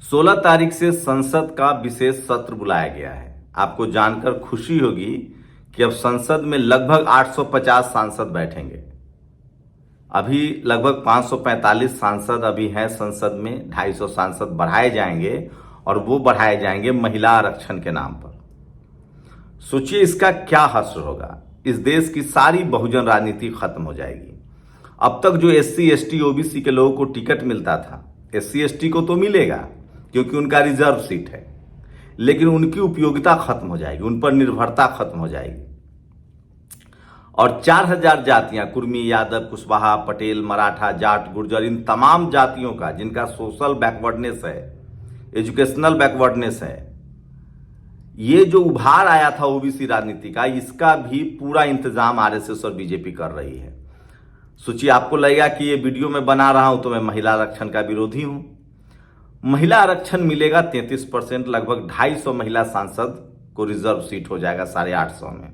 16 तारीख से संसद का विशेष सत्र बुलाया गया है। आपको जानकर खुशी होगी कि अब संसद में लगभग 850 सांसद बैठेंगे। अभी लगभग 545 सांसद अभी हैं संसद में, 250 सांसद बढ़ाए जाएंगे और वो बढ़ाए जाएंगे महिला आरक्षण के नाम पर। सोचिए इसका क्या हश्र होगा। इस देश की सारी बहुजन राजनीति खत्म हो जाएगी। अब तक जो SC ST OBC के लोगों को टिकट मिलता था, SC ST को तो मिलेगा क्योंकि उनका रिजर्व सीट है, लेकिन उनकी उपयोगिता खत्म हो जाएगी, उन पर निर्भरता खत्म हो जाएगी। और 4000 जातियां, कुर्मी, यादव, कुशवाहा, पटेल, मराठा, जाट, गुर्जर, इन तमाम जातियों का जिनका सोशल बैकवर्डनेस है, एजुकेशनल बैकवर्डनेस है, ये जो उभार आया था OBC राजनीति का, इसका भी पूरा इंतजाम RSS और BJP कर रही है। सोचिए, आपको लगेगा कि ये वीडियो मैं बना रहा हूं तो मैं महिला आरक्षण का विरोधी हूं। महिला आरक्षण मिलेगा 33%, लगभग 250 महिला सांसद को रिजर्व सीट हो जाएगा 850 में।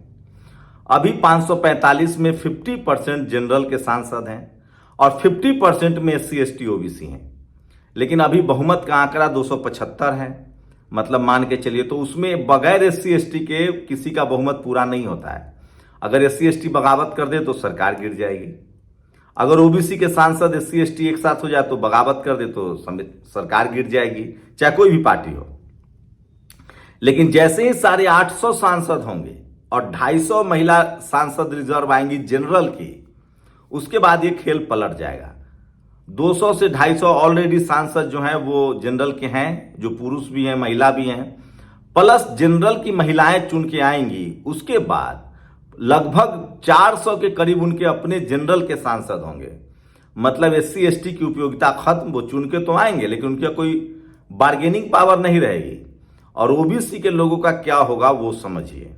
अभी 545 में 50% जनरल के सांसद हैं और 50% में SC ST OBC हैं, लेकिन अभी बहुमत का आंकड़ा 275 है। मतलब मान के चलिए तो उसमें बगैर SC ST के किसी का बहुमत पूरा नहीं होता है। अगर SC ST बगावत कर दे तो सरकार गिर जाएगी। अगर OBC के सांसद SC ST एक साथ हो जाए तो बगावत कर दे तो सरकार गिर जाएगी, चाहे कोई भी पार्टी हो। लेकिन जैसे ही 850 सांसद होंगे और 250 महिला सांसद रिजर्व आएंगी जनरल की, उसके बाद ये खेल पलट जाएगा। 200 से 250 ऑलरेडी सांसद जो हैं वो जनरल के हैं, जो पुरुष भी हैं महिला भी हैं, प्लस जनरल की महिलाएं चुन के आएंगी। उसके बाद लगभग 400 के करीब उनके अपने जनरल के सांसद होंगे। मतलब SC ST की उपयोगिता खत्म, वो चुन के तो आएंगे लेकिन उनका कोई बार्गेनिंग पावर नहीं रहेगी। और OBC के लोगों का क्या होगा वो समझिए,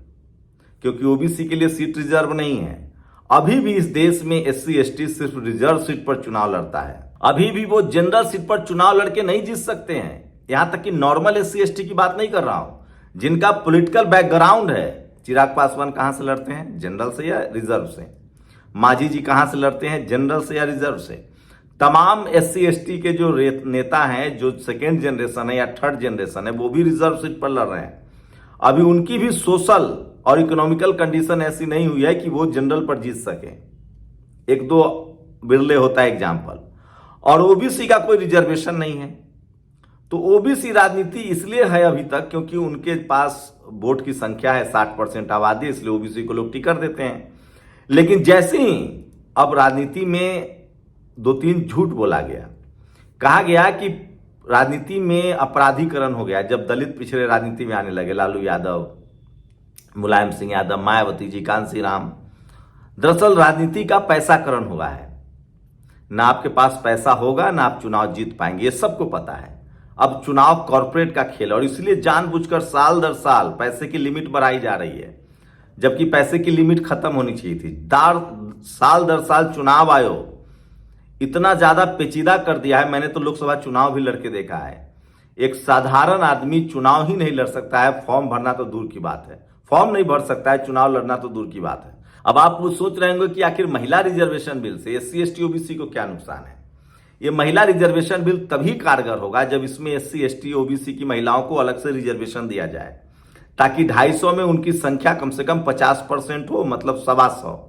क्योंकि OBC के लिए सीट रिजर्व नहीं है। अभी भी इस देश में SC ST सिर्फ रिजर्व सीट पर चुनाव लड़ता है। अभी भी वो जनरल सीट पर चुनाव लड़के नहीं जीत सकते हैं। यहां तक कि नॉर्मल SC ST की बात नहीं कर रहा हूं, जिनका पॉलिटिकल बैकग्राउंड है। चिराग पासवान कहां से लड़ते हैं, जनरल से या रिजर्व से? मांझी जी कहां से लड़ते हैं, जनरल से या रिजर्व से? तमाम SC ST के जो नेता हैं, जो सेकेंड जनरेशन है या थर्ड जनरेशन है, वो भी रिजर्व सीट पर लड़ रहे हैं। अभी उनकी भी सोशल और इकोनॉमिकल कंडीशन ऐसी नहीं हुई है कि वो जनरल पर जीत सके। एक दो बिरले होता है एग्जाम्पल। और OBC का कोई रिजर्वेशन नहीं है। तो OBC राजनीति इसलिए है अभी तक क्योंकि उनके पास वोट की संख्या है, 60% आबादी, इसलिए OBC को लोग टिकट देते हैं। लेकिन जैसे ही अब राजनीति में 2-3 झूठ बोला गया, कहा गया कि राजनीति में अपराधीकरण हो गया जब दलित पिछड़े राजनीति में आने लगे, लालू यादव, मुलायम सिंह यादव, मायावती जी, कांसी राम। दरअसल राजनीति का पैसाकरण हुआ है। ना आपके पास पैसा होगा ना आप चुनाव जीत पाएंगे, ये सबको पता है। अब चुनाव कॉर्पोरेट का खेल है और इसलिए जानबूझकर साल दर साल पैसे की लिमिट बढ़ाई जा रही है, जबकि पैसे की लिमिट खत्म होनी चाहिए थी। साल दर साल चुनाव आयोग इतना ज्यादा पेचीदा कर दिया है। मैंने तो लोकसभा चुनाव भी लड़के देखा है। एक साधारण आदमी चुनाव ही नहीं लड़ सकता है, फॉर्म भरना तो दूर की बात है। फॉर्म नहीं भर सकता है, चुनाव लड़ना तो दूर की बात है। अब आप लोग सोच रहे होंगे कि आखिर महिला रिजर्वेशन बिल से SC ST OBC को क्या नुकसान है। ये महिला रिजर्वेशन बिल तभी कारगर होगा जब इसमें SC ST OBC की महिलाओं को अलग से रिजर्वेशन दिया जाए, ताकि 250 में उनकी संख्या कम से कम 50% हो, मतलब 125।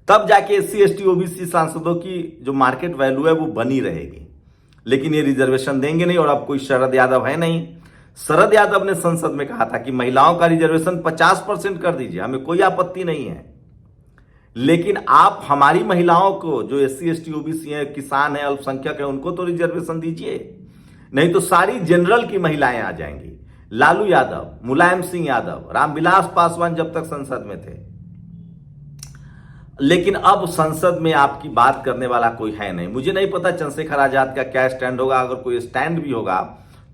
तब जाके SC ST OBC सांसदों की जो मार्केट वैल्यू है वो बनी रहेगी। लेकिन ये रिजर्वेशन देंगे नहीं। और अब कोई शरद यादव है नहीं। शरद यादव ने संसद में कहा था कि महिलाओं का रिजर्वेशन 50% कर दीजिए, हमें कोई आपत्ति नहीं है। लेकिन आप हमारी महिलाओं को, जो SC ST OBC है, किसान है, अल्पसंख्यक है, उनको तो रिजर्वेशन दीजिए, नहीं तो सारी जनरल की महिलाएं आ जाएंगी। लालू यादव, मुलायम सिंह यादव, रामविलास पासवान जब तक संसद में थे। लेकिन अब संसद में आपकी बात करने वाला कोई है नहीं। मुझे नहीं पता चंद्रशेखर आजाद का क्या स्टैंड होगा। अगर कोई स्टैंड भी होगा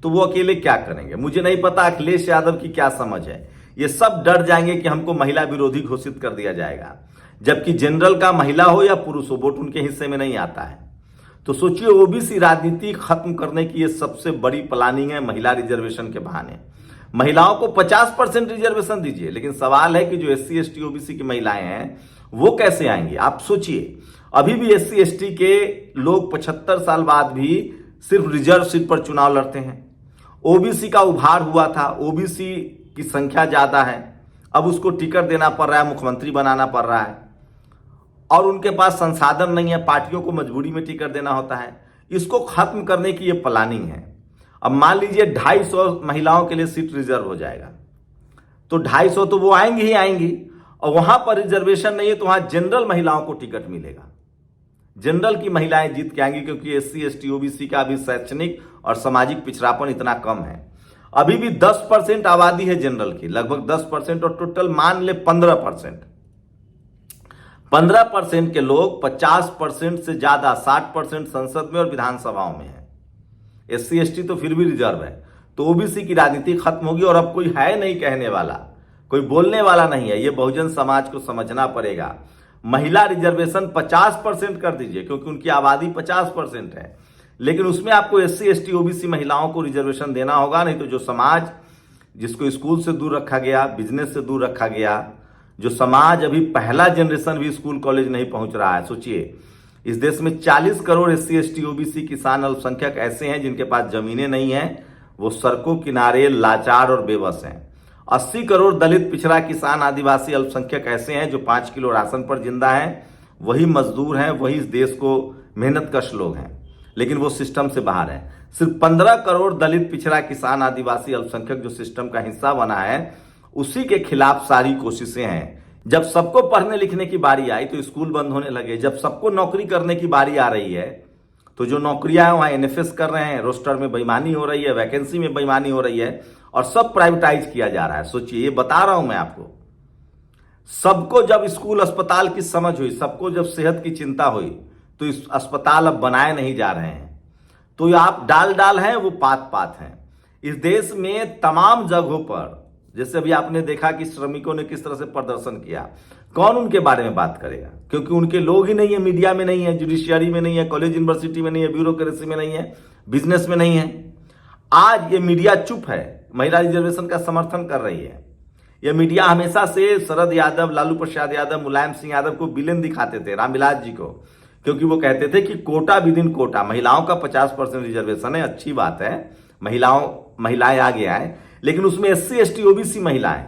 तो वो अकेले क्या करेंगे। मुझे नहीं पता अखिलेश यादव की क्या समझ है। ये सब डर जाएंगे कि हमको महिला विरोधी घोषित कर दिया जाएगा, जबकि जनरल का महिला हो या पुरुष हो, वोट उनके हिस्से में नहीं आता है। तो सोचिए, OBC राजनीति खत्म करने की ये सबसे बड़ी प्लानिंग है महिला रिजर्वेशन के बहाने। महिलाओं को 50% रिजर्वेशन दीजिए, लेकिन सवाल है कि जो SC ST OBC की महिलाएं हैं वो कैसे आएंगी। आप सोचिए, अभी भी SC ST के लोग 75 साल बाद भी सिर्फ रिजर्व सीट पर चुनाव लड़ते हैं। ओबीसी का उभार हुआ था, ओबीसी की संख्या ज्यादा है, अब उसको टिकट देना पड़ रहा है, मुख्यमंत्री बनाना पड़ रहा है, और उनके पास संसाधन नहीं है, पार्टियों को मजबूरी में टिकट देना होता है। इसको खत्म करने की ये प्लानिंग है। अब मान लीजिए 250 महिलाओं के लिए सीट रिजर्व हो जाएगा, तो 250 तो वो आएंगी ही आएंगी, और वहां पर रिजर्वेशन नहीं है तो वहां जनरल महिलाओं को टिकट मिलेगा। जनरल की महिलाएं जीत के आएंगी, क्योंकि एससी एसटी ओबीसी का अभी शैक्षणिक और सामाजिक पिछड़ापन इतना कम है। अभी भी 10% आबादी है जनरल की, लगभग 10%, और टोटल मान ले 15%। 15% के लोग 50% से ज्यादा 60% संसद में और विधानसभाओं में है। एससी एसटी तो फिर भी रिजर्व है, तो ओबीसी की राजनीति खत्म होगी, और अब कोई है नहीं कहने वाला, कोई बोलने वाला नहीं है। ये बहुजन समाज को समझना पड़ेगा। महिला रिजर्वेशन 50% कर दीजिए, क्योंकि उनकी आबादी 50% है, लेकिन उसमें आपको एससी एसटी ओबीसी महिलाओं को रिजर्वेशन देना होगा, नहीं तो जो समाज जिसको स्कूल से दूर रखा गया, बिजनेस से दूर रखा गया, जो समाज अभी पहला जनरेशन भी स्कूल कॉलेज नहीं पहुंच रहा है। सोचिए, इस देश में 40 करोड़ एससी एसटी ओबीसी किसान अल्पसंख्यक ऐसे हैं जिनके पास जमीनें नहीं हैं, वो सड़कों किनारे लाचार और बेबस हैं। 80 करोड़ दलित पिछड़ा किसान आदिवासी अल्पसंख्यक ऐसे हैं जो 5 किलो राशन पर जिंदा हैं, वही मजदूर हैं, वही इस देश को मेहनतकश लोग हैं, लेकिन वो सिस्टम से बाहर हैं। सिर्फ 15 करोड़ दलित पिछड़ा किसान आदिवासी अल्पसंख्यक जो सिस्टम का हिस्सा बना है, उसी के खिलाफ सारी कोशिशें हैं। जब सबको पढ़ने लिखने की बारी आई तो स्कूल बंद होने लगे, जब सबको नौकरी करने की बारी आ रही है तो जो नौकरियां हैं वहां एनएफएस कर रहे हैं, रोस्टर में बेईमानी हो रही है, वैकेंसी में बेईमानी हो रही है, और सब प्राइवेटाइज किया जा रहा है। सोचिए, ये बता रहा हूं मैं आपको। सबको जब स्कूल अस्पताल की समझ हुई, सबको जब सेहत की चिंता हुई, तो इस अस्पताल अब बनाए नहीं जा रहे हैं। तो आप डाल डाल हैं, वो पात पात हैं। इस देश में तमाम जगहों पर, जैसे अभी आपने देखा कि श्रमिकों ने किस तरह से प्रदर्शन किया, कौन उनके बारे में बात करेगा, क्योंकि उनके लोग ही नहीं है, मीडिया में नहीं है, जुडिशियरी में नहीं है, कॉलेज यूनिवर्सिटी में नहीं है, ब्यूरोक्रेसी में नहीं है, बिजनेस में नहीं है। आज ये मीडिया चुप है, महिला रिजर्वेशन का समर्थन कर रही है। यह मीडिया हमेशा से शरद यादव, लालू प्रसाद यादव, मुलायम सिंह यादव को विलेन दिखाते थे, रामविलास जी को, क्योंकि वो कहते थे कि कोटा विद इन कोटा, महिलाओं का 50% रिजर्वेशन है, अच्छी बात है, महिलाएं आगे आए, लेकिन उसमें एससी एसटी ओबीसी महिलाएं,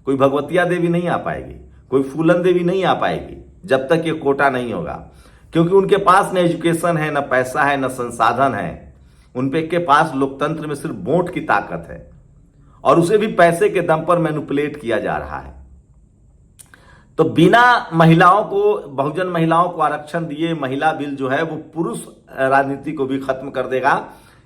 कोई भगवतिया देवी नहीं आ पाएगी, कोई फूलन देवी नहीं आ पाएगी जब तक ये कोटा नहीं होगा, क्योंकि उनके पास न एजुकेशन है, न पैसा है, न संसाधन है। उनके के पास लोकतंत्र में सिर्फ वोट की ताकत है, और उसे भी पैसे के दम पर मैनिपुलेट किया जा रहा है। तो बिना महिलाओं को, बहुजन महिलाओं को आरक्षण दिए महिला बिल जो है वो पुरुष राजनीति को भी खत्म कर देगा।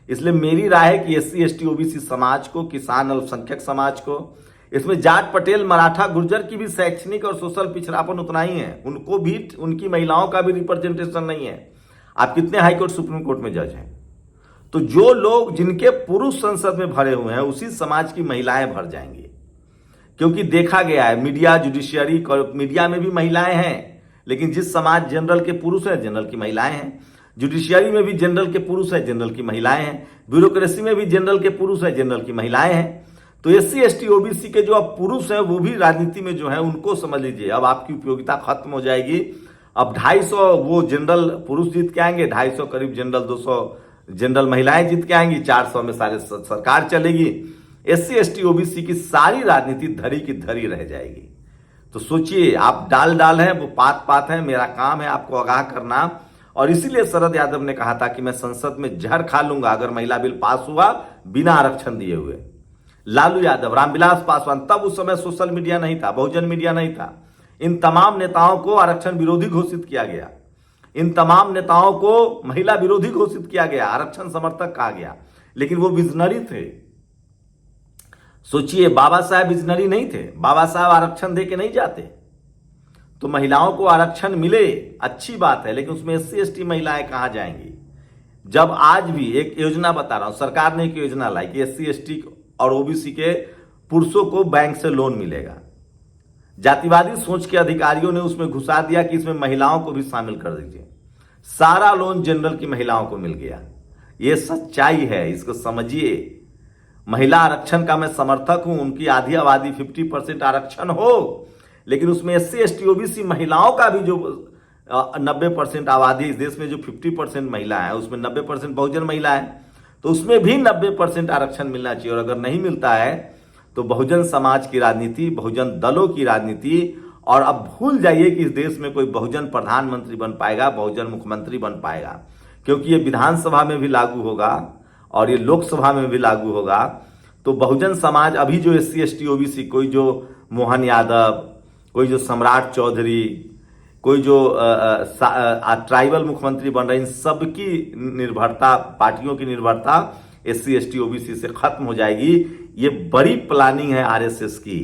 इसलिए मेरी राय है कि एससी एसटी ओबीसी समाज को, किसान अल्पसंख्यक समाज को, इसमें जाट पटेल मराठा गुर्जर की भी शैक्षणिक और सोशल पिछड़ापन उतना ही है, उनको भी, उनकी महिलाओं का भी रिप्रेजेंटेशन नहीं है। आप कितने हाईकोर्ट सुप्रीम कोर्ट में जज हैं, तो जो लोग जिनके पुरुष संसद में भरे हुए हैं उसी समाज की महिलाएं भर जाएंगी, क्योंकि देखा गया है मीडिया, जुडिशियरी, मीडिया में भी महिलाएं हैं, लेकिन जिस समाज जनरल के पुरुष हैं, जनरल की महिलाएं हैं, जुडिशियरी में भी जनरल के पुरुष है, जनरल की महिलाएं हैं, ब्यूरोक्रेसी में भी जनरल के पुरुष है, जनरल की महिलाएं हैं। तो एससी एसटी ओबीसी के जो अब पुरुष हैं वो भी राजनीति में जो है, उनको समझ लीजिए अब आपकी उपयोगिता खत्म हो जाएगी। अब 250 वो जनरल पुरुष जीत के आएंगे, 250 करीब जनरल, 200 जनरल महिलाएं जीत के आएंगी, 400 में सारे सरकार चलेगी। एससी एसटी ओबीसी की सारी राजनीति धरी की धरी रह जाएगी। तो सोचिए, आप डाल डाल हैं, वो पात पात है। मेरा काम है आपको आगाह करना, और इसीलिए शरद यादव ने कहा था कि मैं संसद में जहर खा लूंगा अगर महिला बिल पास हुआ बिना आरक्षण दिए हुए। लालू यादव, रामविलास पासवान, तब उस समय सोशल मीडिया नहीं था, बहुजन मीडिया नहीं था, इन तमाम नेताओं को आरक्षण विरोधी घोषित किया गया, इन तमाम नेताओं को महिला विरोधी घोषित किया गया, आरक्षण समर्थक कहा गया, लेकिन वो विजनरी थे। सोचिए, बाबा साहब विजनरी नहीं थे, बाबा साहब आरक्षण दे के नहीं जाते। तो महिलाओं को आरक्षण मिले, अच्छी बात है, लेकिन उसमें एससी एसटी महिलाएं कहां जाएंगी? जब आज भी एक योजना बता रहा हूं, सरकार ने एक योजना लाई कि एससी एसटी और ओबीसी के पुरुषों को बैंक से लोन मिलेगा। जातिवादी सोच के अधिकारियों ने उसमें घुसा दिया कि इसमें महिलाओं को भी शामिल कर दीजिए। सारा लोन जनरल की महिलाओं को मिल गया। यह सच्चाई है, इसको समझिए। महिला आरक्षण का मैं समर्थक हूं, उनकी आधी आबादी 50% आरक्षण हो, लेकिन उसमें एससी एसटी ओबीसी महिलाओं का भी जो 90% आबादी इस देश में जो 50% महिला है, उसमें 90% बहुजन महिला है। तो उसमें भी 90% आरक्षण मिलना चाहिए। और अगर नहीं मिलता है तो बहुजन समाज की राजनीति, बहुजन दलों की राजनीति, और अब भूल जाइए कि इस देश में कोई बहुजन प्रधानमंत्री बन पाएगा, बहुजन मुख्यमंत्री बन पाएगा, क्योंकि ये विधानसभा में भी लागू होगा और ये लोकसभा में भी लागू होगा। तो बहुजन समाज अभी जो SC ST OBC, कोई जो मोहन यादव, कोई जो सम्राट चौधरी, कोई जो ट्राइबल मुख्यमंत्री बन रहे हैं, इन सबकी निर्भरता, पार्टियों की निर्भरता SC ST OBC से खत्म हो जाएगी। ये बड़ी प्लानिंग है RSS की,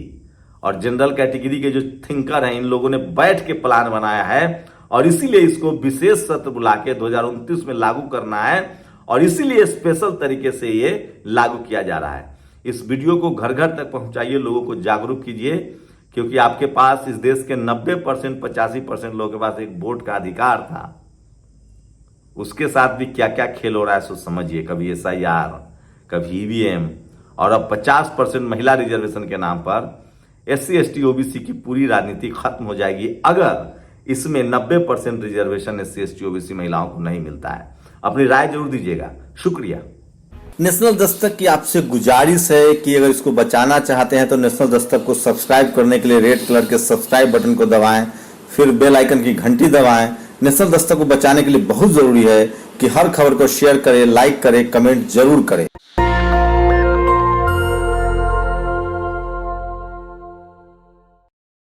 और जनरल कैटेगरी के जो थिंकर हैं इन लोगों ने बैठ के प्लान बनाया है, और इसीलिए इसको विशेष सत्र बुला के 2029 में लागू करना है, और इसीलिए स्पेशल तरीके से ये लागू किया जा रहा है। इस वीडियो को घर घर तक पहुंचाइए, लोगों को जागरूक कीजिए, क्योंकि आपके पास, इस देश के 90% 85% लोगों के पास एक वोट का अधिकार था। उसके साथ भी क्या क्या खेल हो रहा है सो समझिए। कभी SIR, कभी EVM, और अब 50% महिला रिजर्वेशन के नाम पर SC ST OBC की पूरी राजनीति खत्म हो जाएगी, अगर इसमें 90% रिजर्वेशन SC ST OBC महिलाओं को नहीं मिलता है। अपनी राय जरूर दीजिएगा। शुक्रिया। नेशनल दस्तक की आपसे गुजारिश है कि अगर इसको बचाना चाहते हैं तो नेशनल दस्तक को सब्सक्राइब करने के लिए रेड कलर के सब्सक्राइब बटन को दबाएं, फिर बेल आइकन की घंटी दबाएं। नेशनल दस्तक को बचाने के लिए बहुत जरूरी है कि हर खबर को शेयर करें, लाइक करें, कमेंट जरूर करें।